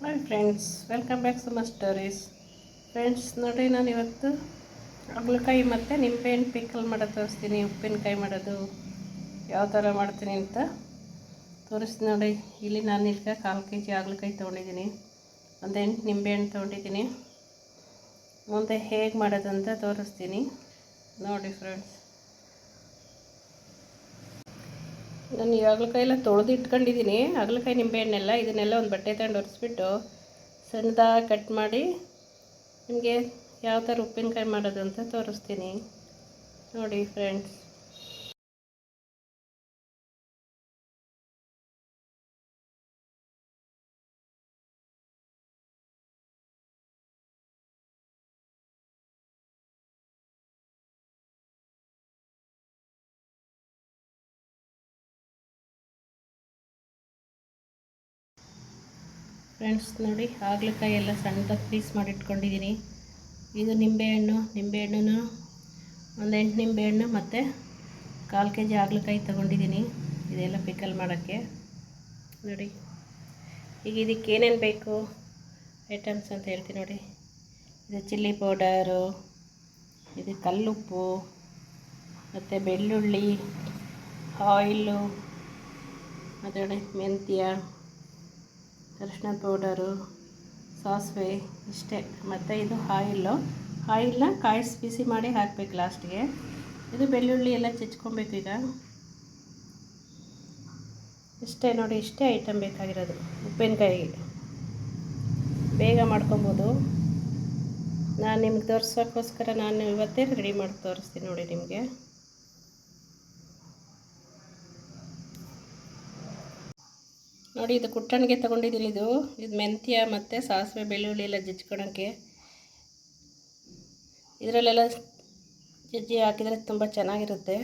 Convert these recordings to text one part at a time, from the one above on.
Hi friends, welcome back to my stories. Friends ನೋಡಿ, ನಾನು ಇವತ್ತು ಹಾಗಲಕಾಯಿ ಮತ್ತು ನಿಂಬೆಹಣ್ಣು ಪಿಕಲ್ ಮಾಡೋದು ತೋರಿಸ್ತೀನಿ. ಉಪ್ಪಿನಕಾಯಿ ಮಾಡೋದು ಯಾವ ಥರ ಮಾಡ್ತೀನಿ ಅಂತ ತೋರಿಸ್ತೀನಿ ನೋಡಿ. ಇಲ್ಲಿ ನಾನು ಈಗ 1/4 kg ಹಾಗಲಕಾಯಿ ತೊಗೊಂಡಿದ್ದೀನಿ, ಒಂದು 8 ನಿಂಬೆಹಣ್ಣು ತೊಗೊಂಡಿದ್ದೀನಿ. ಮುಂದೆ ಹೇಗೆ ಮಾಡೋದು ಅಂತ ತೋರಿಸ್ತೀನಿ ನೋಡಿ ಫ್ರೆಂಡ್ಸ್. ನಾನು ಈ ಹಾಗಲಕಾಯಿ ಎಲ್ಲ ತೊಳೆದು ಇಟ್ಕೊಂಡಿದ್ದೀನಿ. ಹಾಗಲಕಾಯಿ ನಿಂಬೆಹಣ್ಣೆಲ್ಲ ಇದನ್ನೆಲ್ಲ ಒಂದು ಬಟ್ಟೆ ತಗೊಂಡು ಒರೆಸ್ಬಿಟ್ಟು ಸಣ್ಣದಾಗಿ ಕಟ್ ಮಾಡಿ ನಿಮಗೆ ಯಾವ ಥರ ಉಪ್ಪಿನಕಾಯಿ ಮಾಡೋದು ಅಂತ ತೋರಿಸ್ತೀನಿ ನೋಡಿ ಫ್ರೆಂಡ್ಸ್. ಫ್ರೆಂಡ್ಸ್ ನೋಡಿ, ಹಾಗಲಕಾಯಿ ಎಲ್ಲ ಸಣ್ಣದಾಗಿ ಪೀಸ್ ಮಾಡಿ ಇಟ್ಕೊಂಡಿದ್ದೀನಿ. ಇದು ನಿಂಬೆಹಣ್ಣು ಒಂದು 8 ನಿಂಬೆಹಣ್ಣು ಮತ್ತು 1/4 kg ಹಾಗಲಕಾಯಿ ತೊಗೊಂಡಿದ್ದೀನಿ. ಇದೆಲ್ಲ ಪಿಕಲ್ ಮಾಡೋಕ್ಕೆ ನೋಡಿ. ಈಗ ಇದಕ್ಕೆ ಏನೇನು ಬೇಕು ಐಟಮ್ಸ್ ಅಂತ ಹೇಳ್ತೀನಿ ನೋಡಿ. ಇದು ಚಿಲ್ಲಿ ಪೌಡರು, ಇದು ಕಲ್ಲುಪ್ಪು ಮತ್ತು ಬೆಳ್ಳುಳ್ಳಿ, ಆಯಿಲು, ಮತ್ತು ನೋಡಿ ಮೆಂತ್ಯ, ಅರಿಶಿನ ಪೌಡರು, ಸಾಸಿವೆ, ಇಷ್ಟೇ. ಮತ್ತು ಇದು ಆಯಿಲ್ನ ಬಿಸಿ ಮಾಡಿ ಹಾಕಬೇಕು ಲಾಸ್ಟ್ಗೆ. ಇದು ಬೆಳ್ಳುಳ್ಳಿ ಎಲ್ಲ ಚಚ್ಕೊಬೇಕು. ಈಗ ಇಷ್ಟೇ ನೋಡಿ, ಇಷ್ಟೇ ಐಟಮ್ ಬೇಕಾಗಿರೋದು ಉಪ್ಪಿನಕಾಯಿಗೆ. ಬೇಗ ಮಾಡ್ಕೊಬೋದು. ನಾನು ನಿಮ್ಗೆ ತೋರ್ಸೋಕ್ಕೋಸ್ಕರ ನಾನು ಇವತ್ತೇ ರೆಡಿ ಮಾಡಿ ತೋರಿಸ್ತೀನಿ ನೋಡಿ ನಿಮಗೆ. ನೋಡಿ, ಇದು ಕುಟ್ಟಣಿಗೆ ತೊಗೊಂಡಿದ್ದೀನಿ. ಇದು ಮೆಂತ್ಯ ಮತ್ತು ಸಾಸಿವೆ ಬೆಳ್ಳುಳ್ಳಿ ಎಲ್ಲ ಜಜ್ಕೊಳಕ್ಕೆ. ಇದರಲ್ಲೆಲ್ಲ ಜಜ್ಜಿ ಹಾಕಿದರೆ ತುಂಬ ಚೆನ್ನಾಗಿರುತ್ತೆ.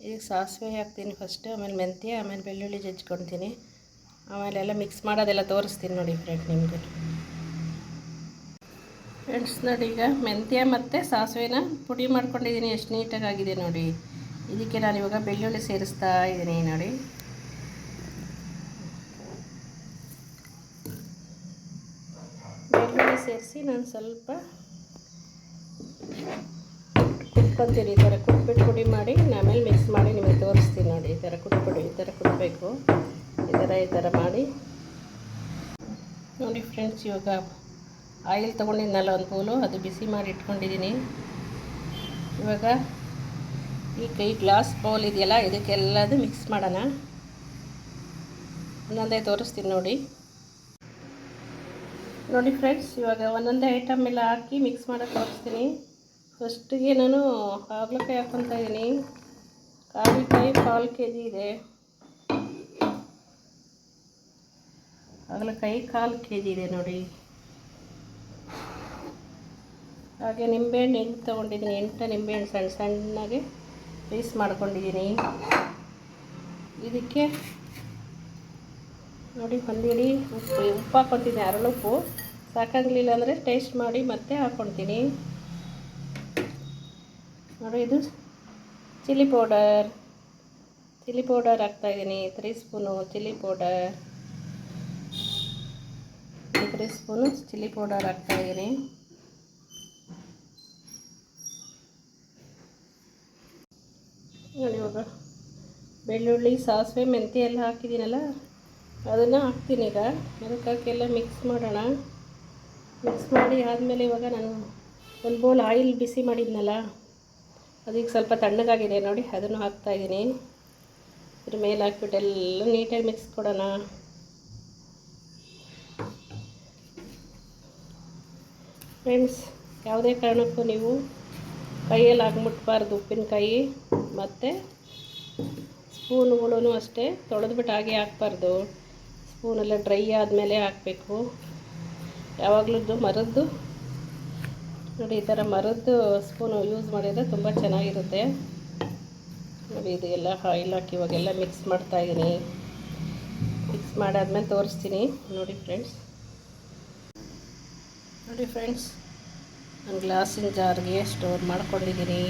ಈಗ ಸಾಸಿವೆ ಹಾಕ್ತೀನಿ ಫಸ್ಟು, ಆಮೇಲೆ ಮೆಂತ್ಯ, ಆಮೇಲೆ ಬೆಳ್ಳುಳ್ಳಿ ಜಜ್ಕೊಳ್ತೀನಿ. ಆಮೇಲೆಲ್ಲ ಮಿಕ್ಸ್ ಮಾಡೋದೆಲ್ಲ ತೋರಿಸ್ತೀನಿ ನೋಡಿ ನಿಮಗೆ. ಫ್ರೆಂಡ್ಸ್ ನೋಡಿ, ಈಗ ಮೆಂತ್ಯ ಮತ್ತು ಸಾಸಿವೆನ ಪುಡಿ ಮಾಡ್ಕೊಂಡಿದ್ದೀನಿ. ಎಷ್ಟು ನೀಟಾಗಿ ಆಗಿದೆ ನೋಡಿ. ಇದಕ್ಕೆ ನಾನು ಇವಾಗ ಬೆಳ್ಳುಳ್ಳಿ ಸೇರಿಸ್ತಾ ಇದ್ದೀನಿ ನೋಡಿ. ಸೇರಿಸಿ ನಾನು ಸ್ವಲ್ಪ ಕುಟ್ಕೊತೀನಿ. ಈ ಥರ ಕುಟ್ಬಿಟ್ಟು ಪುಡಿ ಮಾಡಿ ಆಮೇಲೆ ಮಿಕ್ಸ್ ಮಾಡಿ ನಿಮಗೆ ತೋರಿಸ್ತೀನಿ ನೋಡಿ. ಈ ಥರ ಕುಟ್ಟಬೇಕು. ಈ ಥರ ಮಾಡಿ ನೋಡಿ ಫ್ರೆಂಡ್ಸ್. ಇವಾಗ ಆಯಿಲ್ ತೊಗೊಂಡಿದ್ನಲ್ಲ ಒಂದು ಪೂಲು, ಅದು ಬಿಸಿ ಮಾಡಿ ಇಟ್ಕೊಂಡಿದ್ದೀನಿ. ಇವಾಗ ಈ ಗ್ಲಾಸ್ ಬೌಲ್ ಇದೆಯಲ್ಲ, ಇದಕ್ಕೆಲ್ಲದು ಮಿಕ್ಸ್ ಮಾಡೋಣ. ಒಂದೊಂದೇ ತೋರಿಸ್ತೀನಿ ನೋಡಿ ಫ್ರೆಂಡ್ಸ್. ಇವಾಗ ಒಂದೊಂದೇ ಐಟಮ್ ಎಲ್ಲ ಹಾಕಿ ಮಿಕ್ಸ್ ಮಾಡೋಕ್ಕೆ ತೋರಿಸ್ತೀನಿ. ಫಸ್ಟಿಗೆ ನಾನು ಹಾಗಲಕಾಯಿ ಹಾಕ್ಕೊತಾ ಇದ್ದೀನಿ. ಹಾಗಲಕಾಯಿ 1/4 kg ಇದೆ. ಹಾಗಲಕಾಯಿ 1/4 kg ಇದೆ ನೋಡಿ. ಹಾಗೆ ನಿಂಬೆಹಣ್ಣು 8 ತೊಗೊಂಡಿದ್ದೀನಿ. 8 ನಿಂಬೆಹಣ್ಣು ಸಣ್ಣಗೆ ಪೀಸ್ ಮಾಡ್ಕೊಂಡಿದ್ದೀನಿ. ಇದಕ್ಕೆ ನೋಡಿ ಒಂದಿಡಿ ಉಪ್ಪು ಹಾಕ್ಕೊತೀನಿ. ಅರಳುಪ್ಪು ಸಾಕಾಗಲಿಲ್ಲ ಅಂದರೆ ಟೇಸ್ಟ್ ಮಾಡಿ ಮತ್ತೆ ಹಾಕ್ಕೊಳ್ತೀನಿ ನೋಡಿ. ಇದು ಚಿಲ್ಲಿ ಪೌಡರ್ ಹಾಕ್ತಾಯಿದ್ದೀನಿ. 3 spoon chilli powder, 3 spoon chilli powder ಹಾಕ್ತಾಯಿದ್ದೀನಿ. ನೋಡಿ, ಇವಾಗ ಬೆಳ್ಳುಳ್ಳಿ, ಸಾಸಿವೆ, ಮೆಂತ್ಯ ಎಲ್ಲ ಹಾಕಿದ್ದೀನಲ್ಲ, ಅದನ್ನು ಹಾಕ್ತೀನಿ. ಈಗ ಅದಕ್ಕೆಲ್ಲ ಮಿಕ್ಸ್ ಮಾಡೋಣ. ಮಿಕ್ಸ್ ಮಾಡಿ ಆದಮೇಲೆ ಇವಾಗ ನಾನು ಒಂದು ಬೌಲ್ ಆಯಿಲ್ ಬಿಸಿ ಮಾಡಿದ್ನಲ್ಲ, ಅದಕ್ಕೆ ಸ್ವಲ್ಪ ತಣ್ಣಗಾಗಿದೆ ನೋಡಿ, ಅದನ್ನು ಹಾಕ್ತಾಯಿದ್ದೀನಿ. ಇದ್ರ ಮೇಲೆ ಹಾಕ್ಬಿಟ್ಟು ಎಲ್ಲ ನೀಟಾಗಿ ಮಿಕ್ಸ್ ಕೊಡೋಣ. ಫ್ರೆಂಡ್ಸ್, ಯಾವುದೇ ಕಾರಣಕ್ಕೂ ನೀವು ಕೈಯಲ್ಲಿ ಹಾಕ್ಬಿಟ್ಬಾರ್ದು ಉಪ್ಪಿನಕಾಯಿ. ಮತ್ತು ಸ್ಪೂನುಗಳೂ ಅಷ್ಟೇ ತೊಳೆದ್ಬಿಟ್ಟು ಹಾಗೆ ಹಾಕ್ಬಾರ್ದು. ಸ್ಪೂನೆಲ್ಲ ಡ್ರೈ ಆದಮೇಲೆ ಹಾಕಬೇಕು. ಯಾವಾಗಲೂ ಮರದ್ದು ನೋಡಿ, ಈ ಥರ ಮರದ್ದು ಸ್ಪೂನು ಯೂಸ್ ಮಾಡಿದರೆ ತುಂಬ ಚೆನ್ನಾಗಿರುತ್ತೆ ನೋಡಿ. ಇದು ಎಲ್ಲ ಆಯಿಲ್ ಹಾಕಿ ಇವಾಗೆಲ್ಲ ಮಿಕ್ಸ್ ಮಾಡ್ತಾಯಿದ್ದೀನಿ. ಮಿಕ್ಸ್ ಮಾಡಾದ್ಮೇಲೆ ತೋರಿಸ್ತೀನಿ ನೋಡಿ ಫ್ರೆಂಡ್ಸ್. ನಾನು ಗ್ಲಾಸಿನ ಜಾರ್ಗೆ ಸ್ಟೋರ್ ಮಾಡ್ಕೊಂಡಿದ್ದೀನಿ.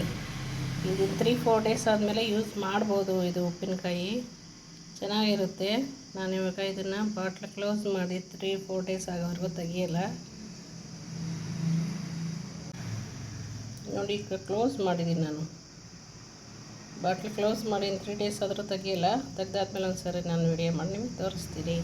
ಇದು 3-4 ಡೇಸ್ ಆದಮೇಲೆ ಯೂಸ್ ಮಾಡ್ಬೋದು. ಇದು ಉಪ್ಪಿನಕಾಯಿ ಚೆನ್ನಾಗಿರುತ್ತೆ. ನಾನಿವಾಗ ಇದನ್ನು ಬಾಟ್ಲ್ ಕ್ಲೋಸ್ ಮಾಡಿ 3-4 ಡೇಸ್ ಆಗೋವರೆಗೂ ತೆಗಿಯಲ್ಲ. ನೋಡಿ ಈಗ ಕ್ಲೋಸ್ ಮಾಡಿದ್ದೀನಿ ನಾನು. ಬಾಟ್ಲ್ ಕ್ಲೋಸ್ ಮಾಡಿ 3 ಡೇಸ್ ಆದರೂ ತೆಗಿಯಲ್ಲ. ತೆಗ್ದಾದ್ಮೇಲೆ ಒಂದು ಸರಿ ನಾನು ವಿಡಿಯೋ ಮಾಡಿ ನಿಮಗೆ ತೋರಿಸ್ತೀನಿ.